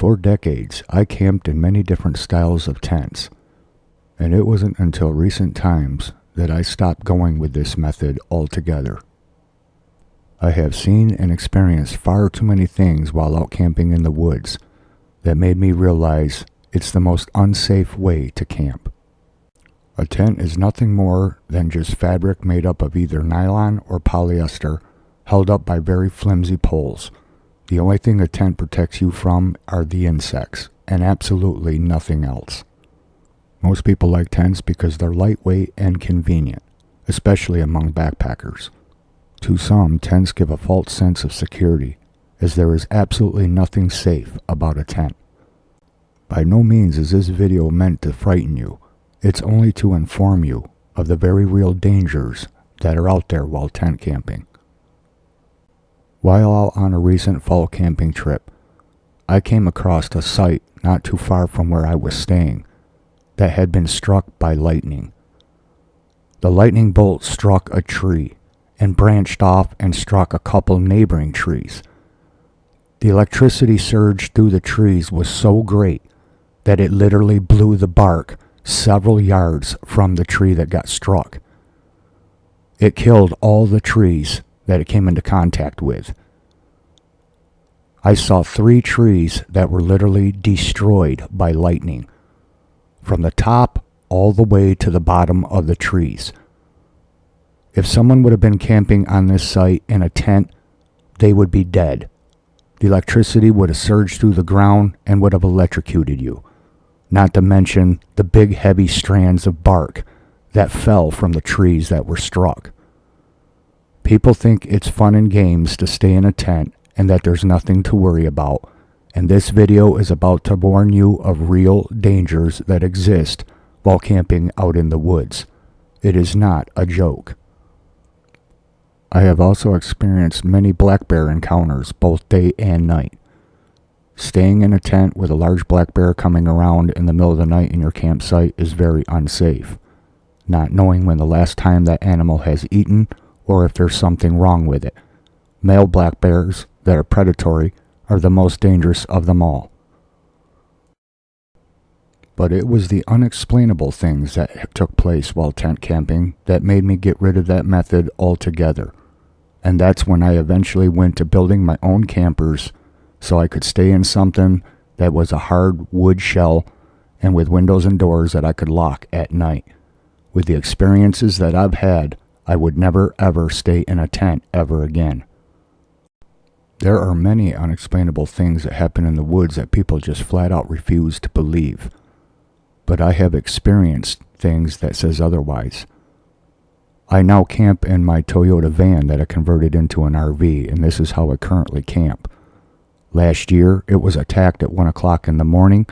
For decades, I camped in many different styles of tents, and it wasn't until recent times that I stopped going with this method altogether. I have seen and experienced far too many things while out camping in the woods that made me realize it's the most unsafe way to camp. A tent is nothing more than just fabric made up of either nylon or polyester held up by very flimsy poles. The only thing a tent protects you from are the insects, and absolutely nothing else. Most people like tents because they're lightweight and convenient, especially among backpackers. To some, tents give a false sense of security, as there is absolutely nothing safe about a tent. By no means is this video meant to frighten you. It's only to inform you of the very real dangers that are out there while tent camping. While out on a recent fall camping trip, I came across a site not too far from where I was staying that had been struck by lightning. The lightning bolt struck a tree and branched off and struck a couple neighboring trees. The electricity surge through the trees was so great that it literally blew the bark several yards from the tree that got struck. It killed all the trees that it came into contact with. I saw 3 trees that were literally destroyed by lightning, from the top all the way to the bottom of the trees. If someone would have been camping on this site in a tent, they would be dead. The electricity would have surged through the ground and would have electrocuted you, not to mention the big heavy strands of bark that fell from the trees that were struck. People think it's fun and games to stay in a tent and that there's nothing to worry about, and this video is about to warn you of real dangers that exist while camping out in the woods. It is not a joke. I have also experienced many black bear encounters both day and night. Staying in a tent with a large black bear coming around in the middle of the night in your campsite is very unsafe, not knowing when the last time that animal has eaten or if there's something wrong with it. Male black bears that are predatory are the most dangerous of them all. But it was the unexplainable things that took place while tent camping that made me get rid of that method altogether. And that's when I eventually went to building my own campers so I could stay in something that was a hard wood shell and with windows and doors that I could lock at night. With the experiences that I've had, I would never ever stay in a tent ever again. There are many unexplainable things that happen in the woods that people just flat out refuse to believe. But I have experienced things that says otherwise. I now camp in my Toyota van that I converted into an RV, and this is how I currently camp. Last year, it was attacked at 1 o'clock in the morning,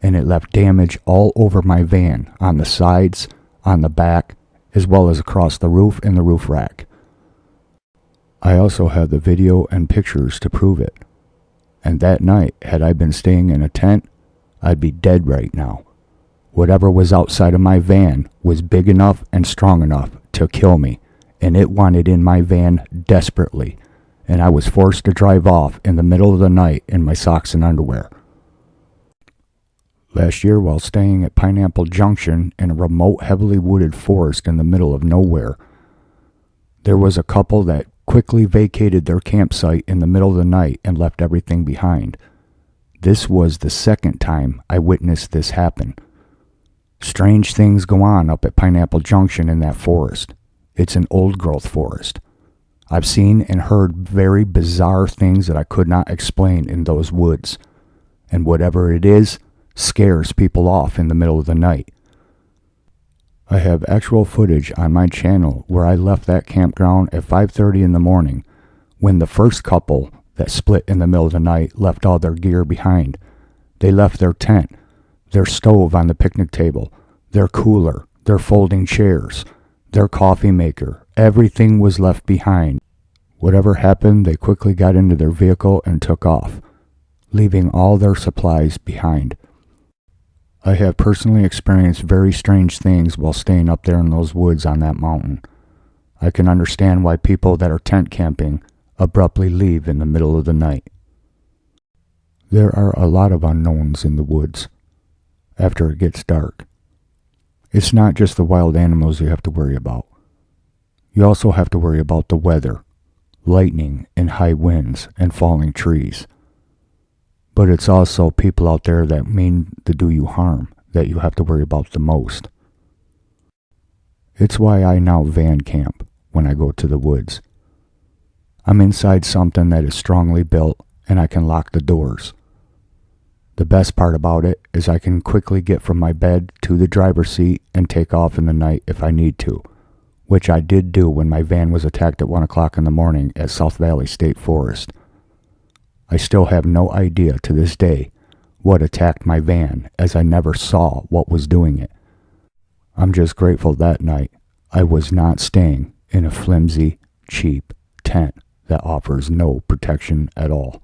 and it left damage all over my van, on the sides, on the back, as well as across the roof and the roof rack. I also have the video and pictures to prove it. And that night, had I been staying in a tent, I'd be dead right now. Whatever was outside of my van was big enough and strong enough to kill me, and it wanted in my van desperately, and I was forced to drive off in the middle of the night in my socks and underwear. Last year, while staying at Pineapple Junction in a remote, heavily wooded forest in the middle of nowhere, there was a couple that quickly vacated their campsite in the middle of the night and left everything behind. This was the second time I witnessed this happen. Strange things go on up at Pineapple Junction in that forest. It's an old-growth forest. I've seen and heard very bizarre things that I could not explain in those woods, and whatever it is, scares people off in the middle of the night. I have actual footage on my channel where I left that campground at 5:30 in the morning when the first couple that split in the middle of the night left all their gear behind. They left their tent, their stove on the picnic table, their cooler, their folding chairs, their coffee maker. Everything was left behind. Whatever happened, they quickly got into their vehicle and took off, leaving all their supplies behind. I have personally experienced very strange things while staying up there in those woods on that mountain. I can understand why people that are tent camping abruptly leave in the middle of the night. There are a lot of unknowns in the woods after it gets dark. It's not just the wild animals you have to worry about. You also have to worry about the weather, lightning and high winds and falling trees. But it's also people out there that mean to do you harm that you have to worry about the most. It's why I now van camp when I go to the woods. I'm inside something that is strongly built and I can lock the doors. The best part about it is I can quickly get from my bed to the driver's seat and take off in the night if I need to, which I did do when my van was attacked at 1 o'clock in the morning at South Valley State Forest. I still have no idea to this day what attacked my van, as I never saw what was doing it. I'm just grateful that night I was not staying in a flimsy, cheap tent that offers no protection at all.